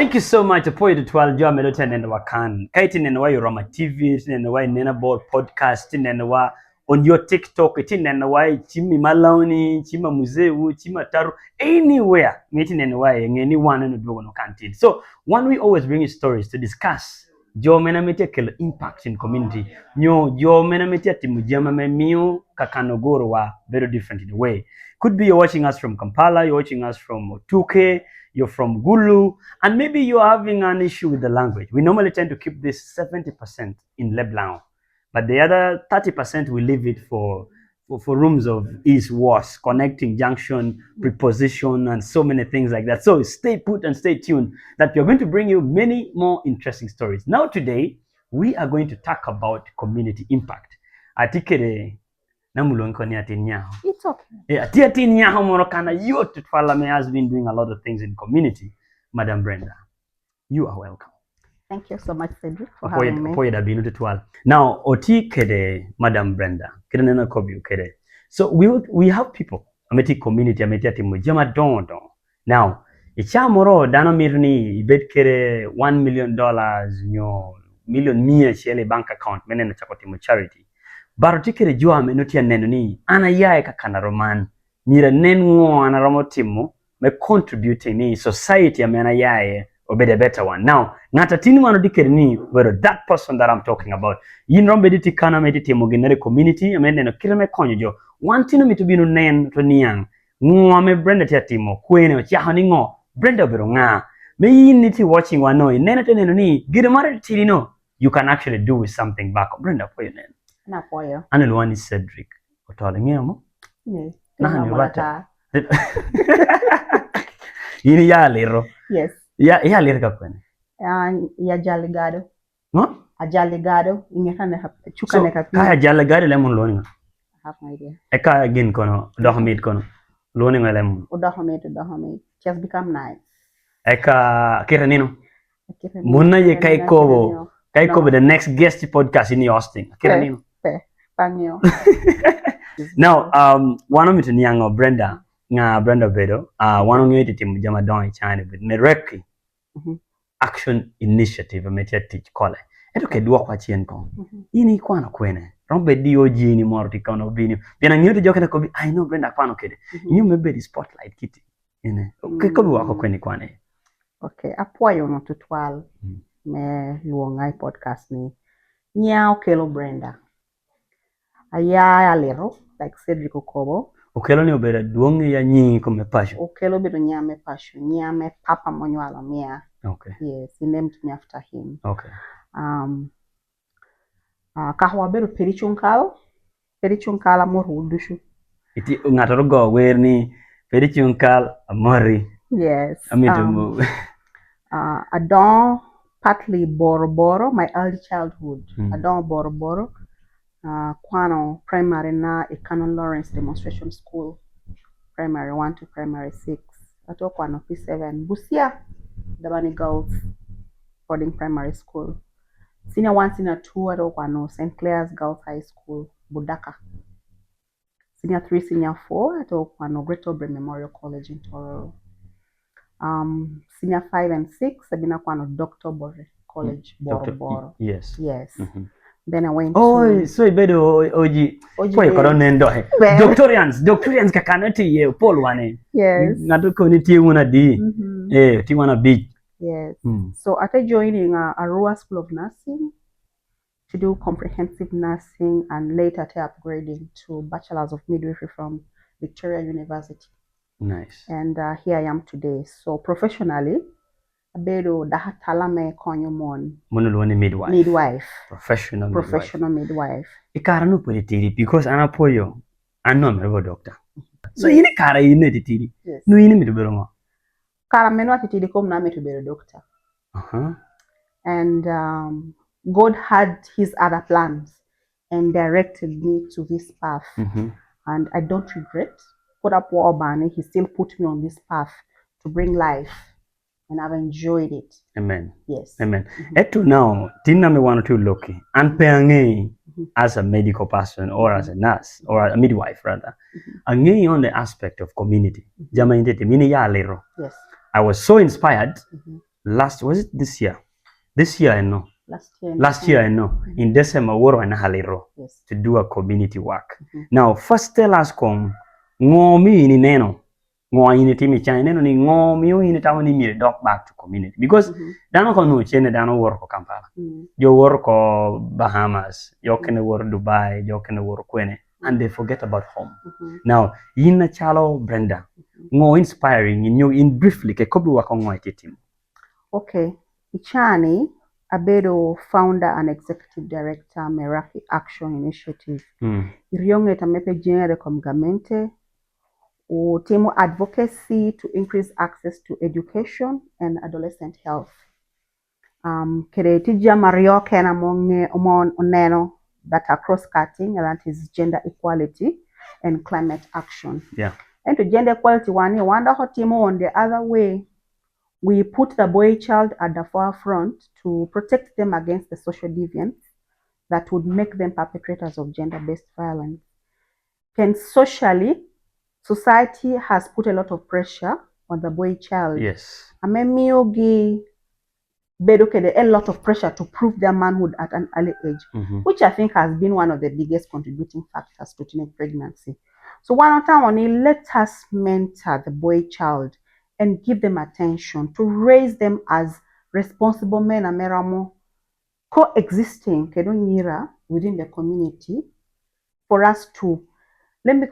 Thank you so much for the 12 job meloten and wakan. Kaitin and why Roma TV, and why NenoAbor podcast, and why on your TikTok, and why Chimi Maloney, Chima Museu, Chima Taru, anywhere, meeting and why anyone in the Dogono canteen. So one we always bring stories to discuss. Jo menamete impact in community. Jo menamete timujama mio kakanogoro wa very different in a way. Could be you're watching us from Kampala, you're watching us from 2K, you're from Gulu, and maybe you're having an issue with the language. We normally tend to keep this 70% in Leblon, but the other 30% we leave it for rooms of east, west, connecting junction, preposition, and so many things like that. So stay put and stay tuned that we're going to bring you many more interesting stories. Now today, we are going to talk about community impact. Atikere namulonko ni atinya. It's okay. Yeah, atinya homorokana youth Parliament has been doing a lot of things in community. Madam Brenda, you are welcome. Thank you so much, Sedrick, for having me. Now, oti kede Madam Brenda, kede nena kobi kede. So we have people, ameti community, ameti atimu jama don. Now, ichamoro dano mirni ibet kede $1 million nyo million mia shele bank account menena chakotimu charity. Baroti kede jua menutia neno ni ana yae kakana roman mira nengo ana romotimu me contributing ni society amena yae be the better one. Now, ngata tini mano dikeri whether that person that I'm talking about. Yin rombe diti kana mediti moginere community, amende no kirame konyo one tino mi to be no nen to niang. Me Brenda tiatimo, kwene o chahani ngo, Brenda bero nga. Me yin niti watching one no, nena to neno ni, gidamare tili no, you can actually do with something back. Brenda po yun nen. Na po yun. Ano luwan ni Sedrick? Otolo nga mo? Yes. Nahani wata. Yini ya lero. Yes. Ya lirga kwene. Ya jaligado. No? A jaligado. So, kaya jaligado lemon loaning. I have no idea. Eka again kono, dohamid kono. Loaning lemon. Dohamid. Just become nice. Eka kira nino. Muna ye kai kobo the next guest podcast in Austin. Kira nino. Pangyo. Now, one of me to Nyango Brenda. Nga Brenda Bedo, one of you team jama don China with Mereki Action Initiative metia teach kole. Eto ke duwa kwa chien kon. Ini kwa na kwene. Rombe DOG ni morti kono bini. Pena nyote joka na kobi I know Brenda kwano kede. You maybe the spotlight kiti. Ine. Ke kobi wako kweni kwane. Okay, apwa yo no tutwal me luongai podcast ni. Nya Okello Brenda. Aya alero like Sedrick Okobo. Okello ni obera duongi ya nyingi kome passion. Okello bedo nyame passion. Nyame papa monywala mia. Okay. Yes, he named me after him. Okay. Kahwa bedo perichunkal amor udushu. Iti ungatorogo werni perichunkal amori. Yes. Amitu Adon partly Boroboro, my early childhood. Adon Boroboro. Kwano primary na Canon Lawrence Demonstration School, primary 1 to primary 6. Ato kwano P7 Busia, Dabani Girls Boarding Primary School. Senior 1, senior 2 ato kwano St. Clair's Girls High School, Budaka. Senior 3, senior 4 ato kwano Great Obre Memorial College in Tororo. Senior 5 and 6 abina kwano Dr. Bore College, Boro. Yes. Then I went to so ibedo oji kwa yokoro nendo he doctorians kakanati ye Paul wane. Yes. Ngatu community una di ti wana big. Yes. So after joining Arua School of Nursing to do comprehensive nursing and later upgrading to Bachelor's of Midwifery from Victoria University. Nice. And here I am today. So professionally Abedo dahatalame konyomon. Monolone midwife. Professional midwife. Ikara no politiri because anapoyo anno mergo doctor. So yine kara yine titiri. Yes. No yine mitubero. Kara menwa titiri kom na mitubero doctor. And God had his other plans and directed me to this path. And I don't regret. Put up Wabani, he still put me on this path to bring life. And I've enjoyed it. Amen. Yes. Amen. Eto now, tina me want to look and peange as a medical person or as a nurse or a midwife rather. Ange on the aspect of community. Jama indete mini ya lero. Yes. I was so inspired was it this year? This year, I know. Last year, I know. In December, we were in Haliro to do a community work. Now, first tell us, ngomi ini neno. Ngo ini timi chai neno ni ngomi ini tamu ni mire dock back to community. Because dano kono chene dano work ko Kampala. You work ko Bahamas, you can work Dubai, you can work Kwene, and they forget about home. Now, in chalo Brenda, ngo inspiring in briefly ke kobi wako ngo ititim. Okay, Ichani Abedo, founder and executive director, Meraki Action Initiative. Irionge tamepe genere komgamente o temo advocacy to increase access to education and adolescent health. Kere tija Mario kena monge oneno that are cross-cutting, and that is gender equality and climate action. Yeah. And to gender equality one wanda hotimo on the other way. We put the boy child at the forefront to protect them against the social deviance that would make them perpetrators of gender-based violence. And socially, society has put a lot of pressure on the boy child. Yes. Amemiogi bedokede a lot of pressure to prove their manhood at an early age, which I think has been one of the biggest contributing factors to teenage pregnancy. So one time, let us mentor the boy child and give them attention to raise them as responsible men and meramo coexisting within the community for us to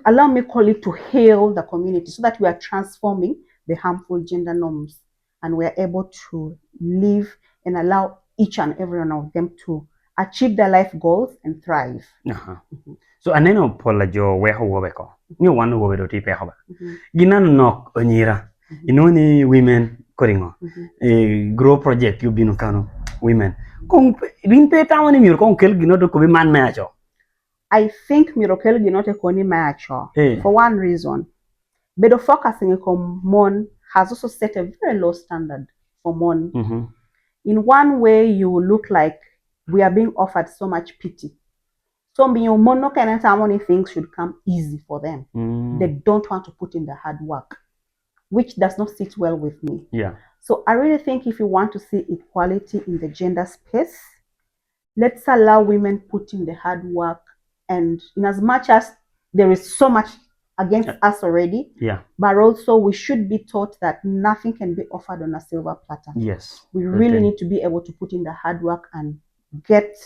allow me call it to heal the community so that we are transforming the harmful gender norms and we are able to live and allow each and every one of them to achieve their life goals and thrive. So aneno pola jo weho wobeko. Ni wanu wobedo tipe hoba. Ginan nok onyira. Inoni women koringo. Grow project you binu kano women. Kung binte tawani mir kung kel ginoto ko bi man macho. I think Mirokel Ginote Koni Macho for one reason. Bedo focusing on mon has also set a very low standard for mon. In one way, you look like we are being offered so much pity. So mon no kind of money things should come easy for them. They don't want to put in the hard work, which does not sit well with me. Yeah. So I really think if you want to see equality in the gender space, let's allow women put in the hard work. And in as much as there is so much against us already, but also we should be taught that nothing can be offered on a silver platter. Yes. We really need to be able to put in the hard work and get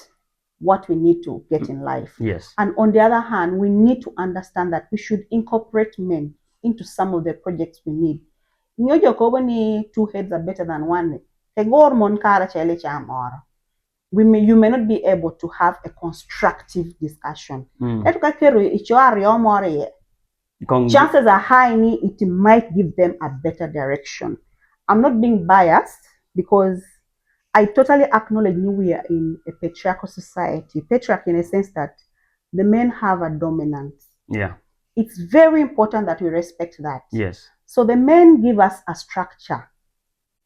what we need to get in life. Yes. And on the other hand, we need to understand that we should incorporate men into some of the projects we need. Two heads are better than one. You may not be able to have a constructive discussion. Chances are high it might give them a better direction. I'm not being biased because I totally acknowledge we are in a patriarchal society. Patriarch in a sense that the men have a dominance. Yeah. It's very important that we respect that. Yes. So the men give us a structure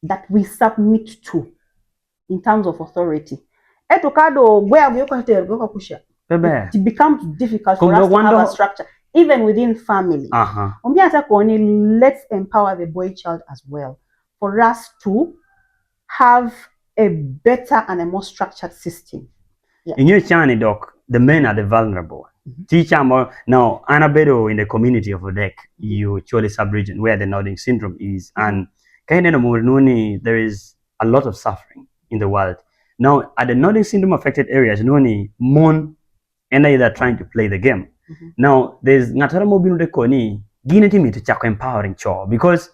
that we submit to in terms of authority. It becomes difficult for us to have a structure, even within family. Let's empower the boy child as well, for us to have a better and a more structured system. In your channel, Doc, the men are the vulnerable. Teacher now, Anabedo in the community of Odek, you Chole sub-region where the nodding syndrome is, and there is a lot of suffering in the world. Now, at the nodding syndrome affected areas, Noni, Mon, and either trying to play the game. Now, there's Natara Mobile Koni, Ginetimi to Chako empowering Cho, because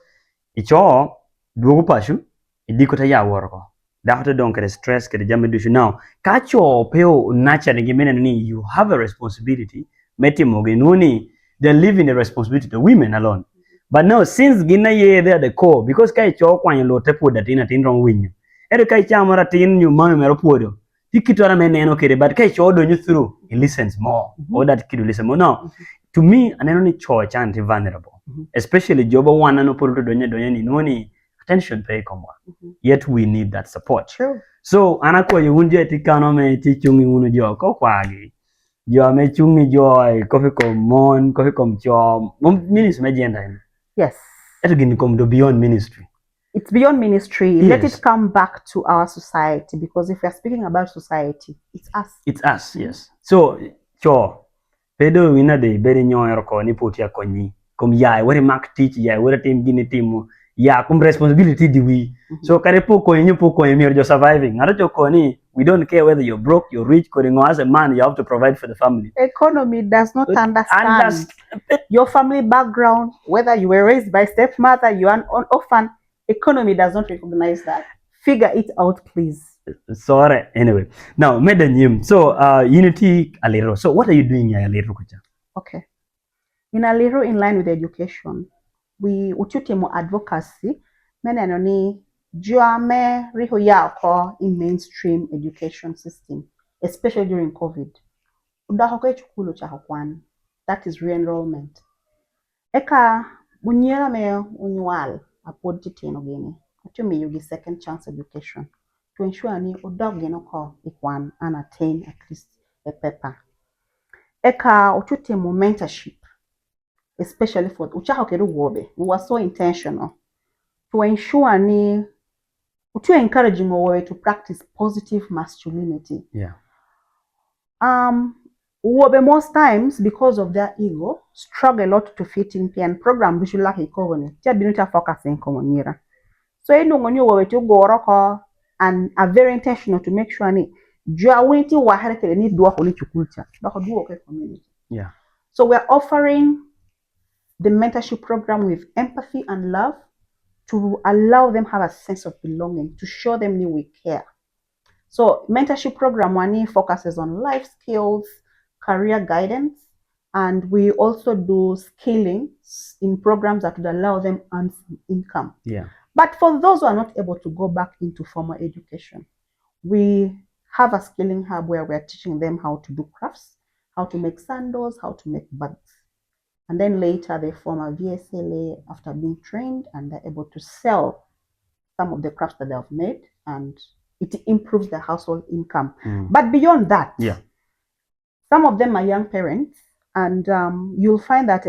Cho, Duopashu, Idikota Ya worko. That don't get stress, get the jamidushu. Now, Kacho, Peo, Nacha, and you have a responsibility. Metimoginuni, they live in the responsibility to women alone. But now, since Gina ye, they're the core, because Kaicho, Kwan, you tepu that in a tin wrong win. Kai chamara tin you mama meropodo. Tikitara men okay, but kai chodo you through. He listens more. Or that kid will listen more. Now, to me, an only church anti vulnerable. Especially Joba one and Oporo Donya Noni attention pay come. Yet we need that support. True. So Anako you won't get economy teaching you jo kokwagi. You are mechungi joy, coffee com mon, coffee com job, ministry agenda. Yes. It can come to beyond ministry. it's beyond ministry. Yes. Let it come back to our society, because if we're speaking about society, it's us. It's us, yes. So, sure. Pedo wina de beri nyoy roko ni poti ya konyi. Kom ya where mak teach ya where team gini team ya kum responsibility di we. So kare po ko nyu po ko you're just surviving. Ngaro choko ni we don't care whether you're broke, you're rich, as a man you have to provide for the family. Economy does not understand your family background, whether you were raised by stepmother, you are an orphan. Economy does not recognize that. Figure it out, please. Sorry. Anyway, now Medanyim. So Unity Alero. So what are you doing here, Alero? Okay. In Alero, in line with education, we ututemo advocacy. Meneno ni juame riho yako in mainstream education system, especially during COVID. Udahoko chukulu cha hokwan. That is re-enrollment. Eka bunyera me unyual apod titeno gini. Atumi yugi second chance education to ensure ni udog genoko ikwan and attain at least a paper. Eka ututemo mentorship, especially for uchahokeru wobe. We were so intentional to ensure ni utu encouraging wowe to practice positive masculinity. Yeah. Wobe most times, because of their ego, struggle a lot to fit in PN program which lack economy. Tia binuta focusing komonyira. So ngoni wowe to go roko and are very intentional to make sure ni jua winti wa herekele ni duwa koni chukulcha. Doko duwa okay community. Yeah. So we're offering the mentorship program with empathy and love to allow them have a sense of belonging, to show them that we care. So mentorship program one focuses on life skills, career guidance, and we also do skilling in programs that would allow them earn income. Yeah. But for those who are not able to go back into formal education, we have a skilling hub where we're teaching them how to do crafts, how to make sandals, how to make bags. And then later they form a VSLA after being trained, and they're able to sell some of the crafts that they have made, and it improves their household income. But beyond that, yeah, some of them are young parents, and you'll find that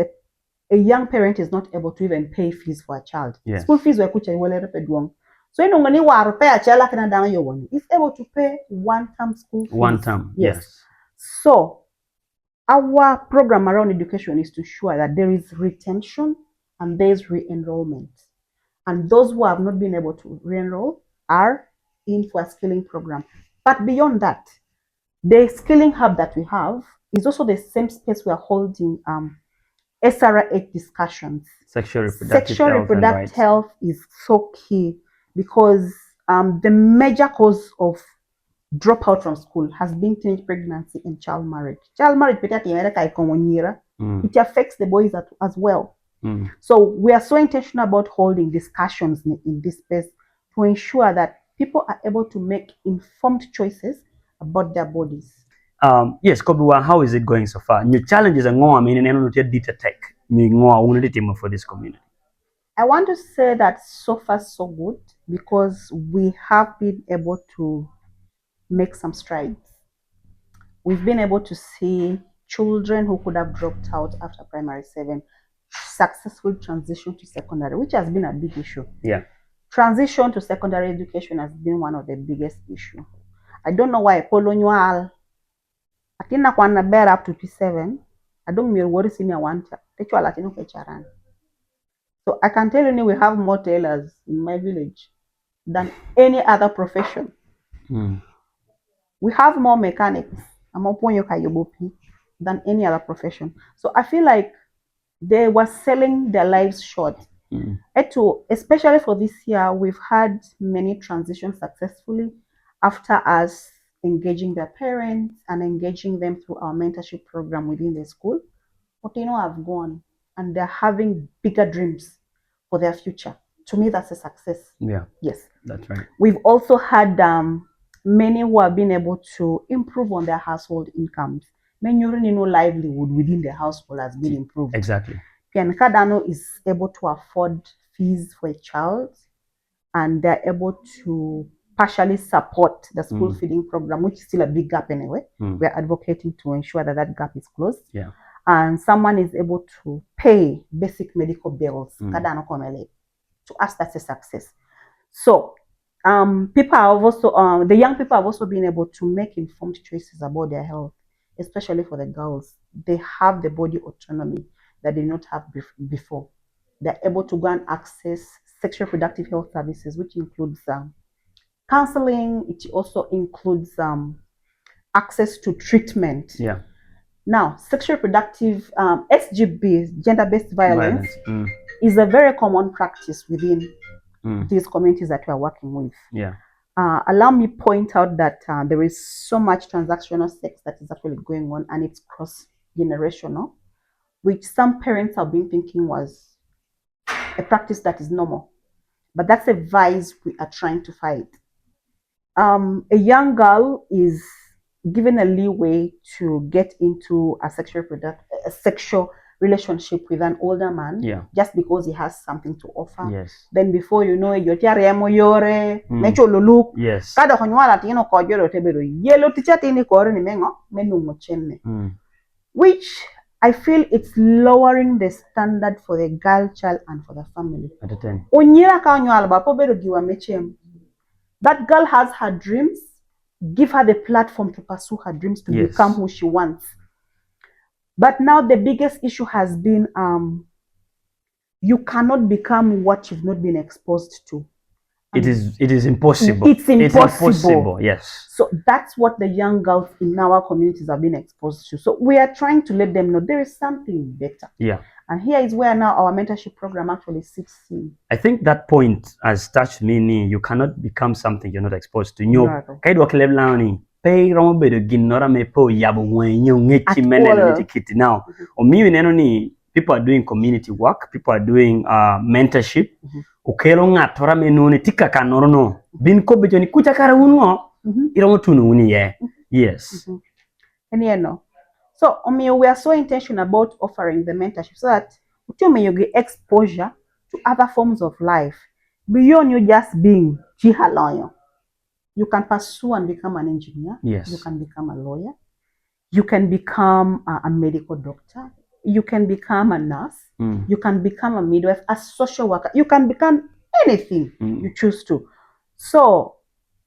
a young parent is not able to even pay fees for a child. Yes. School fees were kucha iwele repeduang. So you know wa pay a child kana dana yo one is able to pay one-time school fees. One time, yes. So our program around education is to ensure that there is retention and there is re-enrollment. And those who have not been able to re-enroll are in for a skilling program. But beyond that, the skilling hub that we have is also the same space we are holding SRH discussions. Sexual reproductive health is so key, because the major cause of dropout from school has been teenage pregnancy and child marriage. Child marriage, it affects the boys as well. So we are so intentional about holding discussions in this space to ensure that people are able to make informed choices about their bodies. Yes, Kobiwa, how is it going so far? New challenges are more, I mean, and data tech. For this community. I want to say that so far so good, because we have been able to make some strides. We've been able to see children who could have dropped out after primary 7 successful transition to secondary, which has been a big issue. Yeah. Transition to secondary education has been one of the biggest issues. I don't know why colonial atina kwana bear up to P7. I don't mean what is in your one. So I can tell you we have more tailors in my village than any other profession. We have more mechanics than any other profession. So I feel like they were selling their lives short. Especially for this year, we've had many transitions successfully after us engaging their parents and engaging them through our mentorship program within the school. Otolo have gone and they're having bigger dreams for their future. To me, that's a success. Yeah. Yes. That's right. We've also had many who have been able to improve on their household incomes. Many livelihood within the household has been improved. Exactly. Kadano is able to afford fees for a child, and they're able to partially support the school feeding program, which is still a big gap anyway. We're advocating to ensure that that gap is closed. Yeah. And someone is able to pay basic medical bills. To us, that's a success. So people have also the young people have also been able to make informed choices about their health, especially for the girls. They have the body autonomy that they did not have before. They're able to go and access sexual reproductive health services, which includes counseling. It also includes access to treatment. Yeah. Now, sexual reproductive SGB, gender-based violence, is a very common practice within these communities that we are working with. Yeah. Allow me point out that there is so much transactional sex that is actually going on, and it's cross-generational, which some parents have been thinking was a practice that is normal. But that's a vice we are trying to fight. A young girl is given a leeway to get into a sexual relationship with an older man, just because he has something to offer. Yes. Then before you know it, you're look. Yes. Which I feel it's lowering the standard for the girl child and for the family. That girl has her dreams. Give her the platform to pursue her dreams, to become who she wants. But now the biggest issue has been you cannot become what you've not been exposed to. It is impossible. It's impossible. Yes. So that's what the young girls in our communities have been exposed to. So we are trying to let them know there is something better. Yeah. And here is where now our mentorship program actually sits in. I think that point has touched me. You cannot become something you're not exposed to. Now, people are doing community work, people are doing mentorship. Okello ngatora menone tika kanorono. Bin ko bejoni kucha kara unwo. Iromo tunu uni Yes. And you know. So, we are so intentional about offering the mentorship so that you get exposure to other forms of life beyond you just being jihaloyo. You can pursue and become an engineer. Yes. You can become a lawyer. You can become a medical doctor. You can become a nurse. You can become a midwife, a social worker. You can become anything you choose to. So,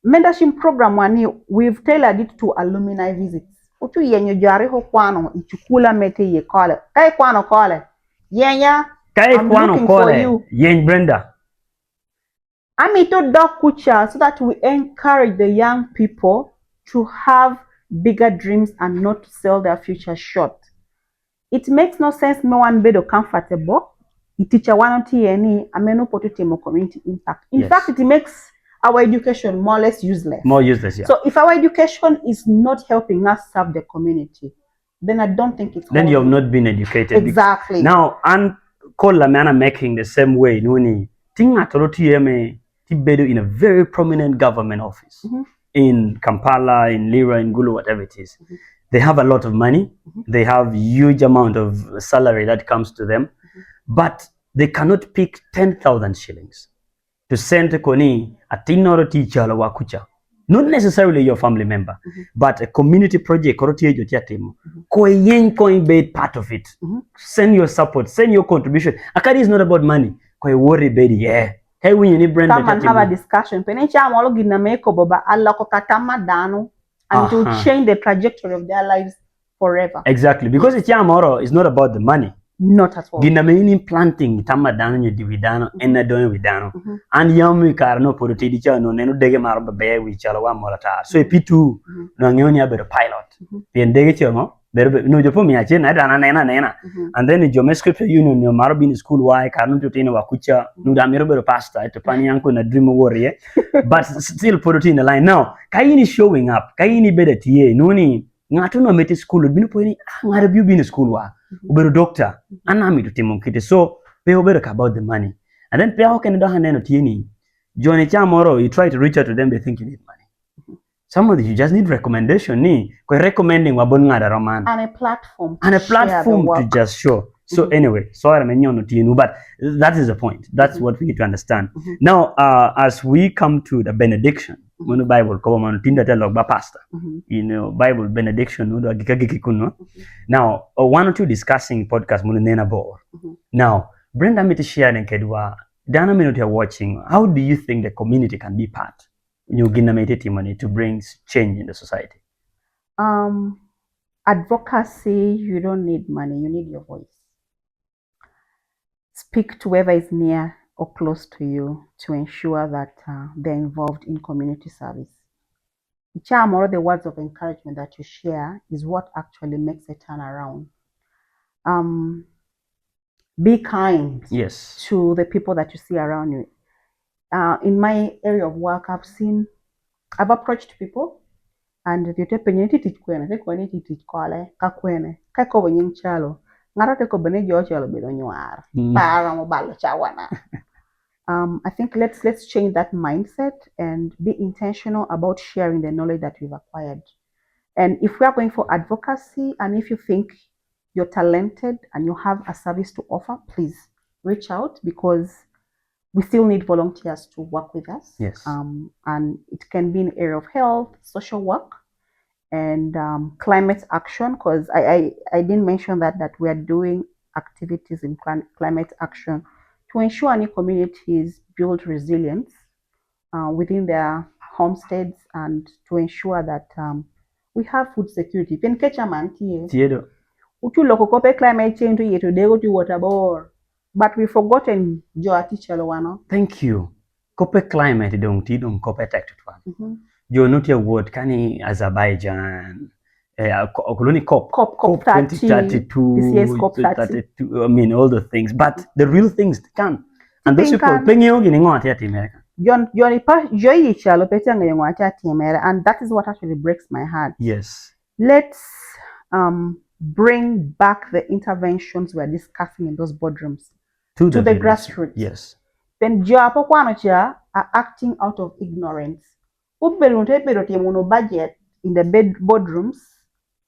mentorship program we've tailored it to alumni visits. Otu yenye jari ho kwano ichukula mete ye kole. Kai kwano kole. Yenya. Kai kwano kole. Yen Brenda. Amito dog kucha so that we encourage the young people to have bigger dreams and not to sell their future short. It makes no sense no one bedo comfortable. It teacher one TNE ameno potutemo community impact. In fact, it makes our education more or less useless. More useless, yeah. So if our education is not helping us serve the community, then I don't think it's then you have not been educated. Exactly. Now, and Kola Mana making the same way, Nuni, Tinga Toroti Tibedo in a very prominent government office in Kampala, in Lira, in Gulu, whatever it is. They have a lot of money. They have huge amount of salary that comes to them, but they cannot pick 10,000 shillings to send to Koni a tinoro teacher wakucha. Not necessarily your family member, but a community project or be part of it. Send your support, send your contribution. Akadi is not about money. Koi worry baby, yeah. Hey, when you need Brenda, come and have a discussion. Penecha molo ginameko baba alla ko katama dano, and it will change the trajectory of their lives forever. Exactly, because it's Yamoro is not about the money. Not at all. Ginamini planting tamadano you dividano and a doing widano. And yamu carno porutidicha no neno dege marba bear with chalawa morata. So a P2 no nyonya better pilot. Pien dege no jopo nena. And then the scripture union your marabin school why carno to tina wakucha no damiro pasta at panianko na dream warrior. But still put it in the line. Now Kaini showing up, Kaini better TA, noni ngatuno meti school binu poini ngarabu bin school wa. Ubero doctor, anami to Timon so pay about the money. And then pay how can do Tini? Johnny Chamoro, you try to reach out to them, they think you need money. Some of you just need recommendation, recommending Wabonga Roman. And a platform. And a platform to just show. So anyway, sorry, but that is the point. That's what we need to understand. Now, as we come to the benediction, when the Bible come tinda tell pastor, Bible benediction, now, one or two discussing podcast, NenoAbor. Now, Brenda me to share and kedwa Dana minute you're watching, how do you think the community can be part money to bring change in the society? Advocacy, you don't need money, you need your voice. Speak to whoever is near or close to you to ensure that they're involved in community service. The charm or the words of encouragement that you share is what actually makes a turnaround. Be kind to the people that you see around you. In my area of work, I've approached people and you te penye ti tich kwene te kwene ti tich kole ka kwene ka ko nyin chalo ngaro te ko bene jo chalo bedo nyuar para mo balo chawana. I think let's change that mindset and be intentional about sharing the knowledge that we've acquired. And if we are going for advocacy, and if you think you're talented and you have a service to offer, please reach out, because we still need volunteers to work with us. Yes. And it can be in the area of health, social work, and climate action, because I didn't mention that we are doing activities in climate action to ensure any communities build resilience within their homesteads, and to ensure that we have food security. Climate change to water bore, but we've forgotten Thank you. Kope climate don't kope tech you not your word kani Azerbaijan colony COP 2032, this year's COP 32, I mean all the things, but the real things can. And those people and that is what actually breaks my heart. Yes. Let's bring back the interventions we're discussing in those boardrooms to the grassroots. Yes. When are acting out of ignorance, budget in the boardrooms,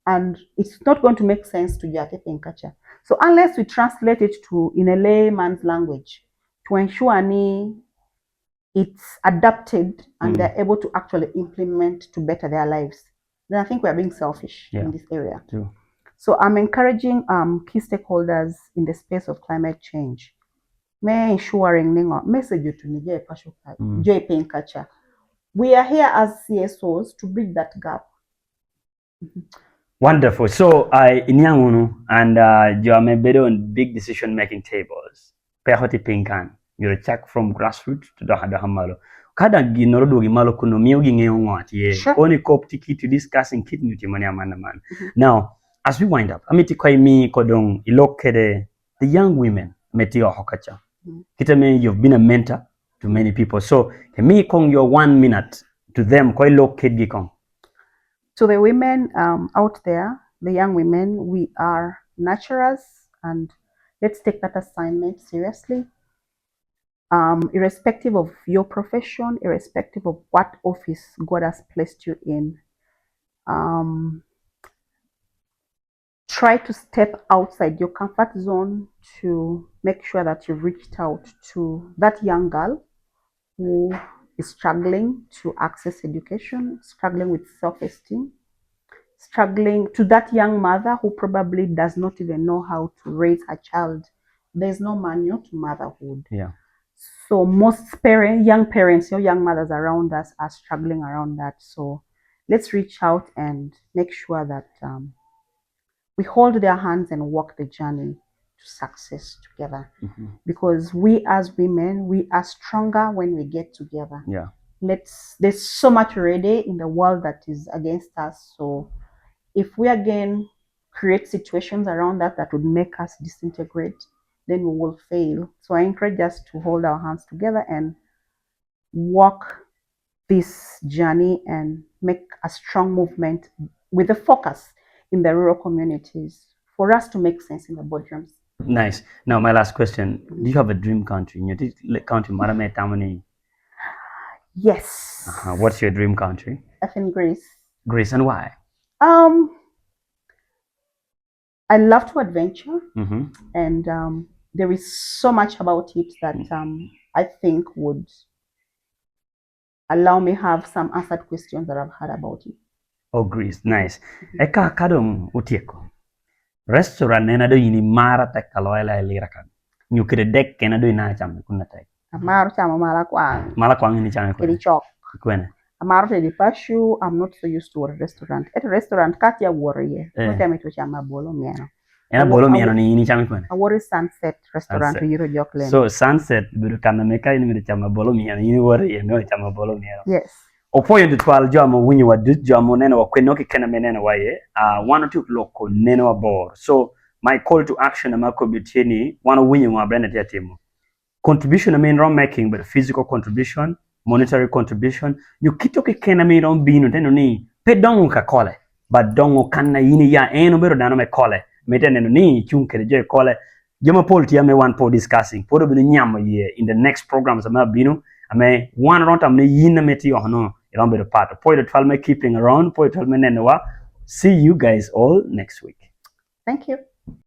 and it's not going to make sense to Jate Penkacha. So unless we translate it in a layman's language to ensure it's adapted and they're able to actually implement to better their lives, then I think we're being selfish in this area. True. So I'm encouraging key stakeholders in the space of climate change. May ensuring message to Joy Penkacha. We are here as CSOs to bridge that gap. Wonderful. So Inyangunu and you are maybe on big decision making tables. Pehoti Pinkan. You're a check from grassroots to the Hadahamalo. Kada ginorodo gimalo kuno miyogi ngeyongwat ye. Only cop tiki to discussing kit nutimani amanaman. Now, as we wind up, amiti kwa mi kodong ilokede the young women metio hokacha. Kitame, you've been a mentor to many people. So me kong your 1 minute to them kwa ilokede gikong. To the women out there, the young women, we are naturals, and let's take that assignment seriously. Irrespective of your profession, irrespective of what office God has placed you in, try to step outside your comfort zone to make sure that you've reached out to that young girl who is struggling to access education, struggling with self-esteem, struggling to that young mother who probably does not even know how to raise a child. There's no manual to motherhood. Yeah. So most young parents, young mothers around us are struggling around that. So let's reach out and make sure that we hold their hands and walk the journey to success together. Because we as women, we are stronger when we get together. Yeah. There's so much already in the world that is against us. So if we again create situations around that would make us disintegrate, then we will fail. So I encourage us to hold our hands together and walk this journey and make a strong movement with a focus in the rural communities for us to make sense in the boardrooms. Nice. Now, my last question. Do you have a dream country? In your country, Marame Tamani? Yes. What's your dream country? I think Greece. Greece, and why? I love to adventure, and there is so much about it that I think would allow me have some answered questions that I've had about it. Oh, Greece, nice. Eka kadong utieko. Restaurant nena do yini mara tek kaloela elirakan. Nyukire dek kena do ina cham kunna tek. Amaro chamo malakwang. Malakwang ni chame Kedi chok. Kwene. Amaro tedi pashu. I'm not so used to a restaurant. At a restaurant, katia worry. No time to chama bolo miano. Ena bolo miano ni chame kwene. I worry Sunset restaurant to Euro Jockland. So Sunset biru kana meka ini mi chama bolo miano ni worry no chama bolo miano. Yes. Opoyo ndi twal jamo winyi wa dut jamo neno wa kweno ki kena menena waye. One or two loko NenoAbor. So my call to action amako bitini one winyi wa Brenda tia timo. Contribution I mean wrong making but physical contribution, monetary contribution. You kito ki kena mi wrong binu teno ni pe dongo ka kole. But dongo kana yini ya eno bero dano me kole. Mete neno ni chunkere je kole. Jama Paul tiame one po discussing. Podo binu nyama ye in the next programs ama binu. Ame one round amne yina meti yohano. Iran bit of part. Point 12 me keeping around. Point 12 me nenewa. See you guys all next week. Thank you.